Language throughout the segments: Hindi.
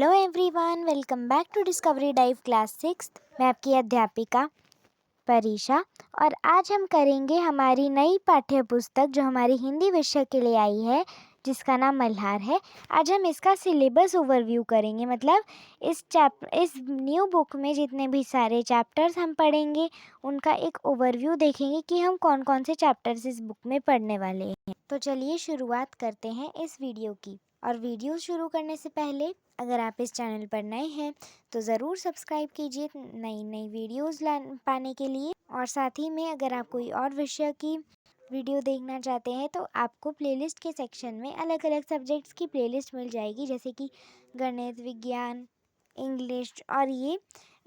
Hello everyone, welcome back to discovery dive class 6। मैं आपकी अध्यापिका परीशा और आज हम करेंगे हमारी नई पाठ्य पुस्तक जो हमारी हिंदी विषय के लिए आई है, जिसका नाम मल्हार है। आज हम इसका सिलेबस ओवरव्यू करेंगे, मतलब इस न्यू बुक में जितने भी सारे चैप्टर्स हम पढ़ेंगे उनका एक ओवरव्यू देखेंगे कि हम कौन कौन से चैप्टर्स इस बुक में पढ़ने वाले हैं। तो चलिए शुरुआत करते हैं इस वीडियो की। और वीडियो शुरू करने से पहले अगर आप इस चैनल पर नए हैं तो ज़रूर सब्सक्राइब कीजिए नई नई वीडियोस पाने के लिए। और साथ ही में अगर आप कोई और विषय की वीडियो देखना चाहते हैं तो आपको प्लेलिस्ट के सेक्शन में अलग अलग सब्जेक्ट्स की प्लेलिस्ट मिल जाएगी, जैसे कि गणित, विज्ञान, इंग्लिश और ये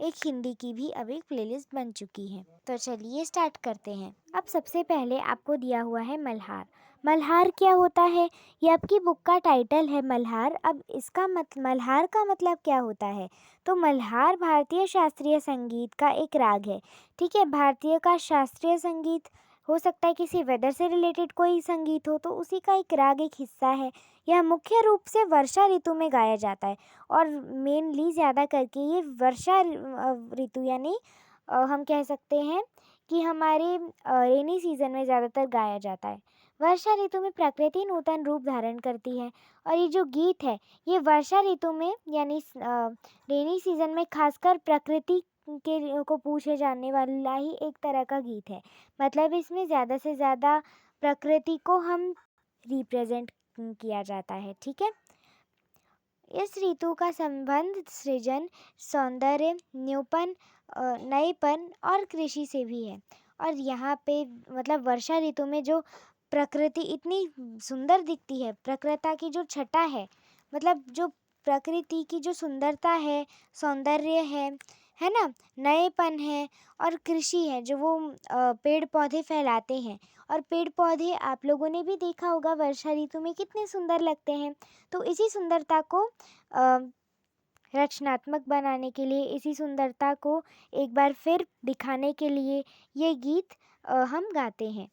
एक हिंदी की भी अब एक प्लेलिस्ट बन चुकी है। तो चलिए स्टार्ट करते हैं। अब सबसे पहले आपको दिया हुआ है मल्हार। मल्हार क्या होता है? ये आपकी बुक का टाइटल है, मल्हार। अब इसका मल्हार का मतलब क्या होता है? तो मल्हार भारतीय शास्त्रीय संगीत का एक राग है। ठीक है, भारतीय का शास्त्रीय संगीत हो सकता है किसी वेदर से रिलेटेड कोई संगीत हो, तो उसी का एक राग, एक हिस्सा है। यह मुख्य रूप से वर्षा ऋतु में गाया जाता है और मेनली ज़्यादा करके ये वर्षा ऋतु यानी हम कह सकते हैं कि हमारे रेनी सीजन में ज़्यादातर गाया जाता है। वर्षा ऋतु में प्रकृति नूतन रूप धारण करती है और ये जो गीत है ये वर्षा ऋतु में यानी रेनी सीजन में खासकर प्रकृति के को पूछे जाने वाला ही एक तरह का गीत है। मतलब इसमें ज़्यादा से ज़्यादा प्रकृति को हम रिप्रेजेंट किया जाता है। ठीक है, इस ऋतु का संबंध सृजन, सौंदर्य, न्यूपन, नएपन और कृषि से भी है। और यहाँ पे मतलब वर्षा ऋतु में जो प्रकृति इतनी सुंदर दिखती है, प्रकृति की जो छटा है, मतलब जो प्रकृति की जो सुंदरता है, सौंदर्य है ना, नएपन है और कृषि है, जो वो पेड़ पौधे फैलाते हैं। और पेड़ पौधे आप लोगों ने भी देखा होगा वर्षा ऋतु में कितने सुंदर लगते हैं। तो इसी सुंदरता को रचनात्मक बनाने के लिए, इसी सुंदरता को एक बार फिर दिखाने के लिए ये गीत हम गाते हैं।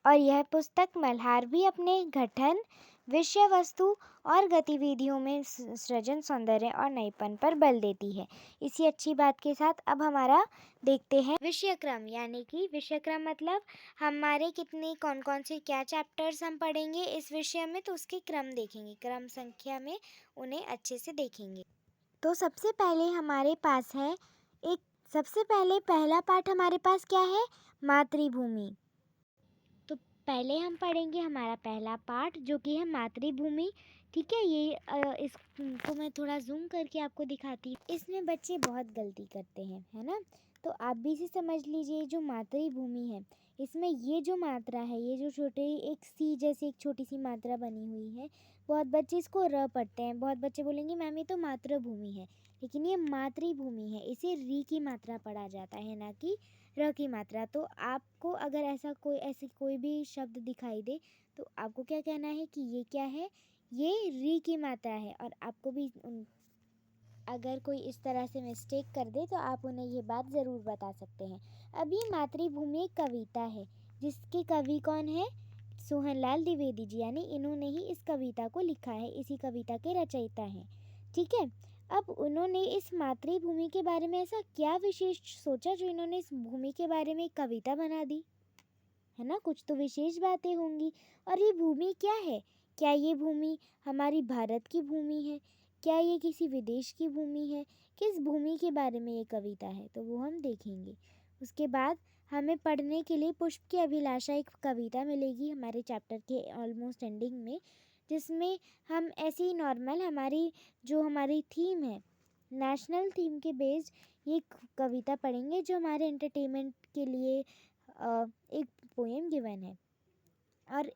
और यह पुस्तक मल्हार भी अपने गठन, विषय वस्तु और गतिविधियों में सृजन, सौंदर्य और नएपन पर बल देती है। इसी अच्छी बात के साथ अब हमारा देखते हैं विषय क्रम, यानी कि विषय क्रम मतलब हमारे कितने कौन कौन से क्या चैप्टर्स हम पढ़ेंगे इस विषय में, तो उसके क्रम देखेंगे, क्रम संख्या में उन्हें अच्छे से देखेंगे। तो सबसे पहले हमारे पास है सबसे पहले पहला पाठ हमारे पास क्या है? मातृभूमि। तो पहले हम पढ़ेंगे हमारा पहला पाठ जो कि है मातृभूमि। ठीक है, ये इसको मैं थोड़ा जूम करके आपको दिखाती हूँ। इसमें बच्चे बहुत गलती करते हैं, है ना, तो आप भी इसे समझ लीजिए। जो मातृभूमि है इसमें ये जो मात्रा है, ये जो छोटे एक सी जैसे एक छोटी सी मात्रा बनी हुई है, बहुत बच्चे इसको र पढ़ते हैं। बहुत बच्चे बोलेंगे मैम ये तो मातृभूमि है, लेकिन ये मातृभूमि है, इसे री की मात्रा पढ़ा जाता है, ना कि र की मात्रा। तो आपको अगर ऐसी कोई भी शब्द दिखाई दे तो आपको क्या कहना है कि ये क्या है? ये री की मात्रा है। और आपको भी अगर कोई इस तरह से मिस्टेक कर दे तो आप उन्हें ये बात ज़रूर बता सकते हैं। अब ये मातृभूमि एक कविता है जिसके कवि कौन है? सोहनलाल द्विवेदी जी, यानी इन्होंने ही इस कविता को लिखा है, इसी कविता के रचयिता हैं। ठीक है, अब उन्होंने इस मातृभूमि के बारे में ऐसा क्या विशेष सोचा जो इन्होंने इस भूमि के बारे में एक कविता बना दी, है ना? कुछ तो विशेष बातें होंगी। और ये भूमि क्या है? क्या ये भूमि हमारी भारत की भूमि है? क्या ये किसी विदेश की भूमि है? किस भूमि के बारे में ये कविता है, तो वो हम देखेंगे। उसके बाद हमें पढ़ने के लिए पुष्प की अभिलाषा एक कविता मिलेगी हमारे चैप्टर के ऑलमोस्ट एंडिंग में, जिसमें हम ऐसे ही नॉर्मल हमारी थीम है, नेशनल थीम के बेस्ड ये कविता पढ़ेंगे जो हमारे एंटरटेनमेंट के लिए एक पोएम गिवन है। और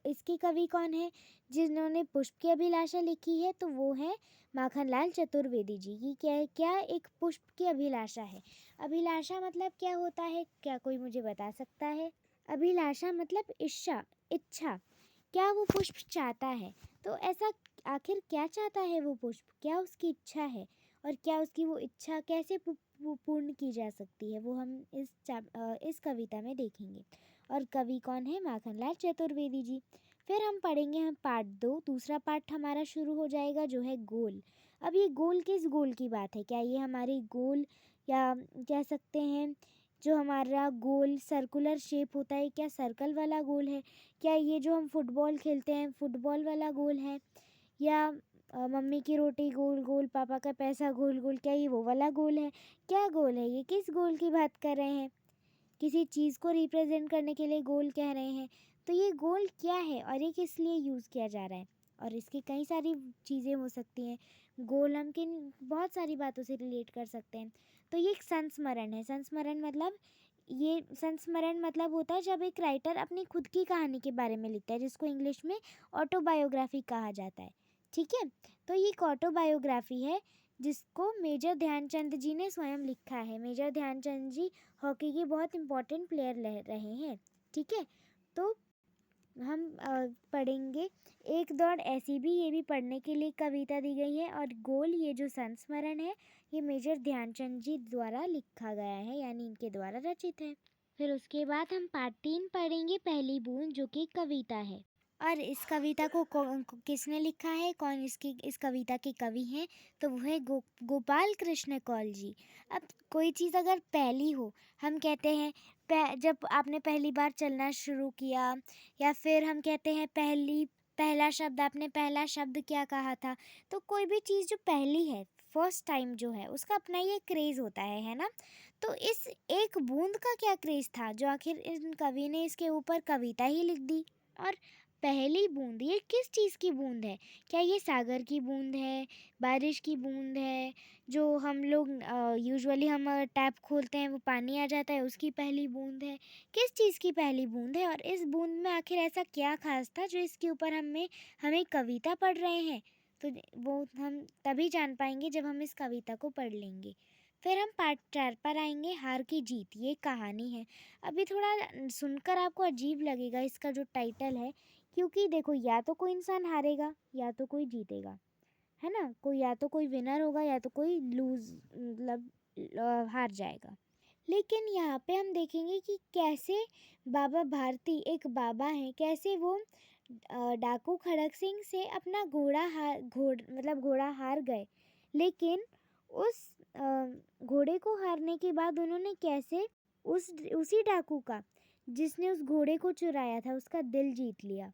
इसके कवि कौन है? जिन्होंने पुष्प की अभिलाषा लिखी है तो वो है माखनलाल चतुर्वेदी जी की। क्या एक पुष्प की अभिलाषा है? अभिलाषा मतलब क्या होता है? क्या कोई मुझे बता सकता है? अभिलाषा मतलब इच्छा। क्या वो पुष्प चाहता है? तो ऐसा आखिर क्या चाहता है वो पुष्प? क्या उसकी इच्छा है? और क्या उसकी वो इच्छा कैसे पूर्ण की जा सकती है, वो हम इस कविता में देखेंगे। और कवि कौन है? माखनलाल चतुर्वेदी जी। फिर हम पढ़ेंगे पार्ट 2, दूसरा पार्ट हमारा शुरू हो जाएगा जो है गोल। अब ये गोल किस गोल की बात है? क्या ये हमारी गोल, या कह सकते हैं जो हमारा गोल सर्कुलर शेप होता है, क्या सर्कल वाला गोल है? क्या ये जो हम फुटबॉल खेलते हैं फुटबॉल वाला गोल है? या मम्मी की रोटी गोल गोल, पापा का पैसा गोल गोल, क्या ये वो वाला गोल है? क्या गोल है ये? किस गोल की बात कर रहे हैं? किसी चीज़ को रिप्रेजेंट करने के लिए गोल कह रहे हैं। तो ये गोल क्या है और ये किस लिए यूज़ किया जा रहा है? और इसकी कई सारी चीज़ें हो सकती हैं। गोल हम किन बहुत सारी बातों से रिलेट कर सकते हैं। तो ये एक संस्मरण है। संस्मरण मतलब होता है जब एक राइटर अपनी खुद की कहानी के बारे में लिखता है, जिसको इंग्लिश में ऑटोबायोग्राफी कहा जाता है। ठीक है, तो ये एक ऑटोबायोग्राफी है जिसको मेजर ध्यानचंद जी ने स्वयं लिखा है। मेजर ध्यानचंद जी हॉकी के बहुत इम्पोर्टेंट प्लेयर रहे हैं। ठीक है, तो हम पढ़ेंगे एक दौड़ ऐसी भी, ये भी पढ़ने के लिए कविता दी गई है। और गोल, ये जो संस्मरण है, ये मेजर ध्यानचंद जी द्वारा लिखा गया है, यानी इनके द्वारा रचित है। फिर उसके बाद हम पार्ट 3 पढ़ेंगे, पहली बूंद, जो कि कविता है। और इस कविता को किसने लिखा है, कौन इस कविता के कवि हैं? तो वो है गोपाल कृष्ण कौल जी। अब कोई चीज़ अगर पहली हो, हम कहते हैं जब आपने पहली बार चलना शुरू किया, या फिर हम कहते हैं पहला शब्द, आपने पहला शब्द क्या कहा था। तो कोई भी चीज़ जो पहली है, फर्स्ट टाइम जो है, उसका अपना ये क्रेज़ होता है ना। तो इस एक बूंद का क्या क्रेज़ था जो आखिर इन कवि ने इसके ऊपर कविता ही लिख दी। और पहली बूंद, ये किस चीज़ की बूंद है? क्या ये सागर की बूंद है, बारिश की बूंद है, जो हम लोग यूजुअली हम टैप खोलते हैं वो पानी आ जाता है, उसकी पहली बूंद है? किस चीज़ की पहली बूंद है? और इस बूंद में आखिर ऐसा क्या खास था जो इसके ऊपर हम एक कविता पढ़ रहे हैं? तो वो हम तभी जान पाएंगे जब हम इस कविता को पढ़ लेंगे। फिर हम पार्ट 4 पर आएंगे, हार की जीत, ये कहानी है। अभी थोड़ा सुनकर आपको अजीब लगेगा इसका जो टाइटल है, क्योंकि देखो, या तो कोई इंसान हारेगा या तो कोई जीतेगा, है ना। कोई या तो कोई विनर होगा या तो कोई लूज, मतलब हार जाएगा। लेकिन यहाँ पे हम देखेंगे कि कैसे बाबा भारती, एक बाबा हैं, कैसे वो डाकू खड़क सिंह से अपना घोड़ा हार गए। लेकिन उस घोड़े को हारने के बाद उन्होंने कैसे उसी डाकू का, जिसने उस घोड़े को चुराया था, उसका दिल जीत लिया।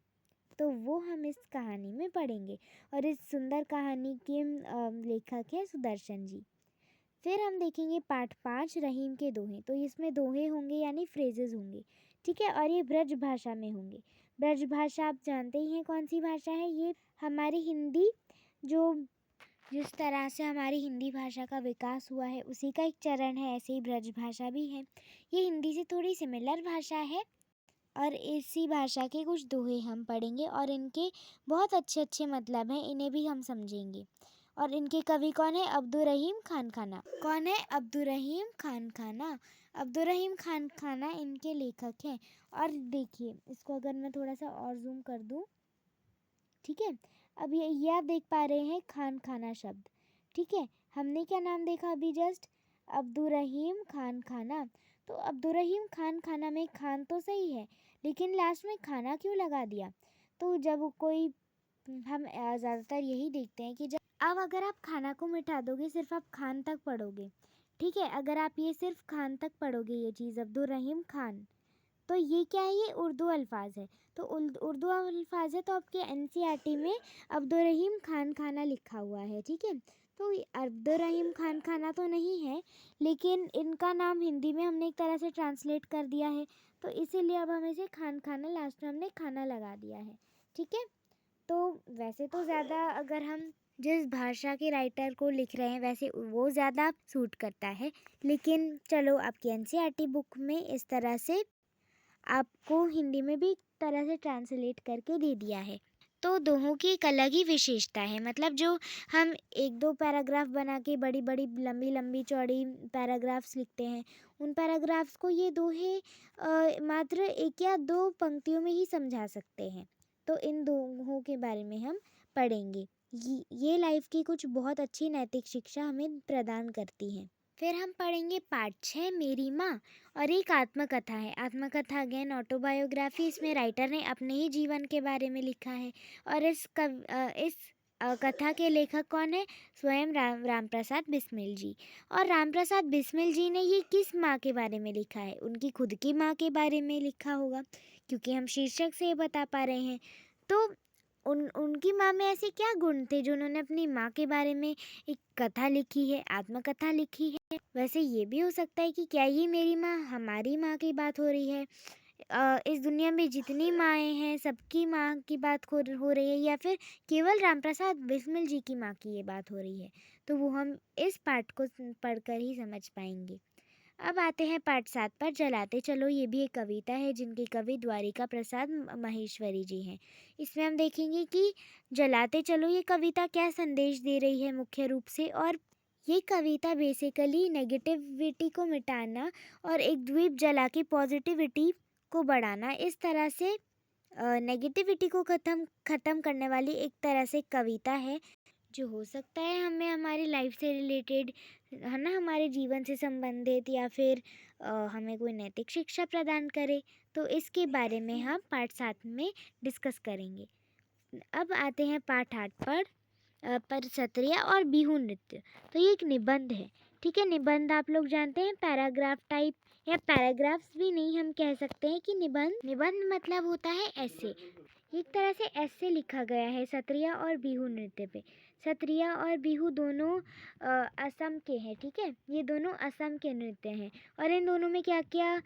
तो वो हम इस कहानी में पढ़ेंगे। और इस सुंदर कहानी के लेखक है सुदर्शन जी। फिर हम देखेंगे पार्ट 5, रहीम के दोहे। तो इसमें दोहे होंगे, यानी फ्रेजेस होंगे। ठीक है, और ये ब्रज भाषा में होंगे। ब्रज भाषा आप जानते ही हैं कौन सी भाषा है। ये हमारी हिंदी, जो जिस तरह से हमारी हिंदी भाषा का विकास हुआ है, उसी का एक चरण है, ऐसे ही ब्रज भाषा भी है। ये हिंदी से थोड़ी सिमिलर भाषा है। और इसी भाषा के कुछ दोहे हम पढ़ेंगे और इनके बहुत अच्छे अच्छे मतलब हैं, इन्हें भी हम समझेंगे। और इनके कवि कौन है? अब्दुर्रहीम खान खाना। कौन है? अब्दुर्रहीम खान खाना। अब्दुर्रहीम खान खाना इनके लेखक हैं। और देखिए, इसको अगर मैं थोड़ा सा और जूम कर दूं, ठीक है। अब ये आप देख पा रहे हैं खान खाना शब्द। ठीक है, हमने क्या नाम देखा अभी जस्ट? अब्दुर्रहीम खान खाना। तो अब्दुर्रहीम खान खाना में खान तो सही है, लेकिन लास्ट में खाना क्यों लगा दिया? तो जब कोई हम ज़्यादातर यही देखते हैं कि जब अब अगर आप खाना को मिटा दोगे, सिर्फ आप खान तक पढ़ोगे, ठीक है, अगर आप ये सिर्फ खान तक पढ़ोगे, ये चीज़ अब्दुर्रहीम खान, तो ये क्या है? ये उर्दू अल्फाज है। तो उर्दू अल्फाज है, तो आपके एनसीईआरटी में अब्दुर्रहीम खान खाना लिखा हुआ है। ठीक है, तो अब्दुर्रहीम खान खाना तो नहीं है, लेकिन इनका नाम हिंदी में हमने एक तरह से ट्रांसलेट कर दिया है, तो इसीलिए अब हम इसे खान खाना, लास्ट में हमने खाना लगा दिया है। ठीक है, तो वैसे तो ज़्यादा अगर हम जिस भाषा के राइटर को लिख रहे हैं, वैसे वो ज़्यादा सूट करता है, लेकिन चलो, आपकी एनसीईआरटी बुक में इस तरह से आपको हिंदी में भी एक तरह से ट्रांसलेट करके दे दिया है। तो दोहों की एक अलग ही विशेषता है, मतलब जो हम एक दो पैराग्राफ बना के बड़ी बड़ी लंबी लंबी चौड़ी पैराग्राफ्स लिखते हैं, उन पैराग्राफ्स को ये दोहे मात्र एक या दो पंक्तियों में ही समझा सकते हैं। तो इन दोहों के बारे में हम पढ़ेंगे। ये लाइफ की कुछ बहुत अच्छी नैतिक शिक्षा हमें प्रदान करती हैं। फिर हम पढ़ेंगे पार्ट 6, मेरी माँ। और एक आत्मकथा है। आत्मकथा अगेन ऑटोबायोग्राफी, इसमें राइटर ने अपने ही जीवन के बारे में लिखा है। और इस कथा के लेखक कौन है? स्वयं राम प्रसाद बिस्मिल जी। और राम प्रसाद बिस्मिल जी ने ये किस माँ के बारे में लिखा है? उनकी खुद की माँ के बारे में लिखा होगा, क्योंकि हम शीर्षक से ये बता पा रहे हैं। तो उनकी माँ में ऐसे क्या गुण थे जो उन्होंने अपनी माँ के बारे में एक कथा लिखी है, आत्मकथा लिखी है? वैसे ये भी हो सकता है कि क्या ये मेरी माँ, हमारी माँ की बात हो रही है? इस दुनिया में जितनी माएँ हैं सबकी माँ की बात हो रही है, या फिर केवल रामप्रसाद बिस्मिल जी की माँ की ये बात हो रही है? तो वो हम इस पाठ को पढ़कर ही समझ पाएंगे। अब आते हैं पाठ 7 पर, जलाते चलो। ये भी एक कविता है जिनके कवि द्वारिका प्रसाद महेश्वरी जी हैं। इसमें हम देखेंगे कि जलाते चलो ये कविता क्या संदेश दे रही है मुख्य रूप से। और ये कविता बेसिकली नेगेटिविटी को मिटाना और एक द्वीप जला के पॉजिटिविटी को बढ़ाना, इस तरह से नेगेटिविटी को ख़त्म करने वाली एक तरह से कविता है, जो हो सकता है हमें हमारी लाइफ से रिलेटेड, है ना, हमारे जीवन से संबंधित, या फिर हमें कोई नैतिक शिक्षा प्रदान करे। तो इसके बारे में हम पाठ 7 में डिस्कस करेंगे। अब आते हैं पाठ 8 पर सत्रिया और बिहू नृत्य। तो ये एक निबंध है, ठीक है। निबंध आप लोग जानते हैं, पैराग्राफ टाइप, या पैराग्राफ्स भी नहीं, हम कह सकते हैं कि निबंध मतलब होता है ऐसे। एक तरह से ऐसे लिखा गया है सत्रिया और बिहू नृत्य पे। सत्रिया और बिहू दोनों असम के हैं, ठीक है। ये दोनों असम के नृत्य हैं। और इन दोनों में क्या क्या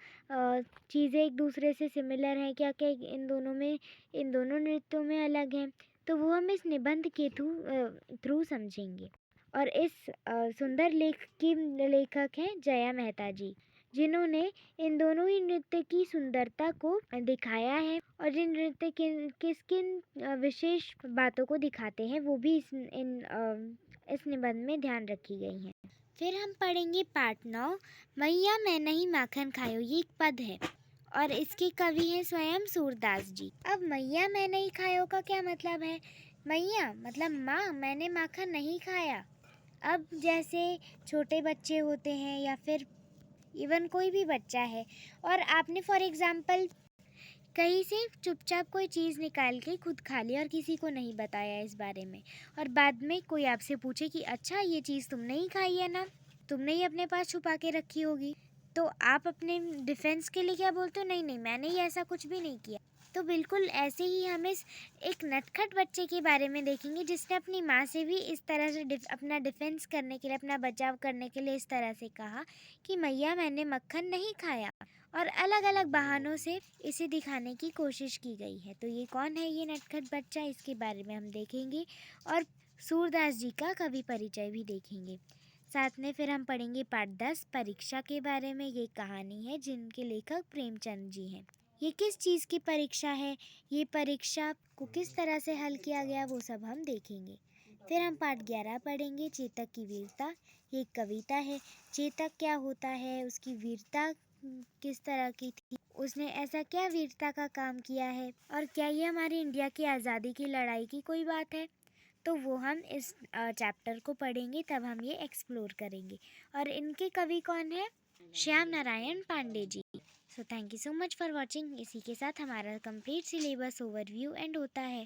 चीज़ें एक दूसरे से सिमिलर हैं, क्या क्या इन दोनों नृत्यों में अलग हैं, तो वो हम इस निबंध के थ्रू समझेंगे। और इस सुंदर लेख की लेखक हैं जया मेहता जी, जिन्होंने इन दोनों ही नृत्य की सुंदरता को दिखाया है। और जिन नृत्य किन विशेष बातों को दिखाते हैं वो भी इस निबंध में ध्यान रखी गई हैं। फिर हम पढ़ेंगे पाठ 9, मैया मैं नहीं माखन खायो। ये एक पद है और इसके कवि हैं स्वयं सूरदास जी। अब मैया मैं नहीं खायो का क्या मतलब है? मैया मतलब माँ, मैंने माखन नहीं खाया। अब जैसे छोटे बच्चे होते हैं या फिर इवन कोई भी बच्चा है, और आपने फॉर एग्जाम्पल कहीं से चुपचाप कोई चीज़ निकाल के खुद खा लिया और किसी को नहीं बताया इस बारे में, और बाद में कोई आपसे पूछे कि अच्छा ये चीज़ तुमने ही खाई है ना, तुमने ही अपने पास छुपा के रखी होगी, तो आप अपने डिफेंस के लिए क्या बोलते हो? नहीं नहीं, मैंने ही ऐसा कुछ भी नहीं किया। तो बिल्कुल ऐसे ही हम इस एक नटखट बच्चे के बारे में देखेंगे जिसने अपनी माँ से भी इस तरह से अपना डिफेंस करने के लिए, अपना बचाव करने के लिए इस तरह से कहा कि मैया मैंने मक्खन नहीं खाया, और अलग अलग बहानों से इसे दिखाने की कोशिश की गई है। तो ये कौन है ये नटखट बच्चा, इसके बारे में हम देखेंगे और सूरदास जी का कवि परिचय भी देखेंगे। साथ में फिर हम पढ़ेंगे पाठ 10, परीक्षा के बारे में। ये कहानी है जिनके लेखक प्रेमचंद जी हैं। ये किस चीज़ की परीक्षा है, ये परीक्षा को किस तरह से हल किया गया, वो सब हम देखेंगे। फिर हम पाठ 11 पढ़ेंगे, चेतक की वीरता। ये एक कविता है। चेतक क्या होता है, उसकी वीरता किस तरह की थी, उसने ऐसा क्या वीरता का काम किया है, और क्या ये हमारी इंडिया की आज़ादी की लड़ाई की कोई बात है, तो वो हम इस चैप्टर को पढ़ेंगे, तब हम ये एक्सप्लोर करेंगे। और इनके कवि कौन है? Shyam Narayan Pandey ji. So thank you so much for watching. इसी के साथ हमारा कंप्लीट सिलेबस ओवरव्यू एंड होता है।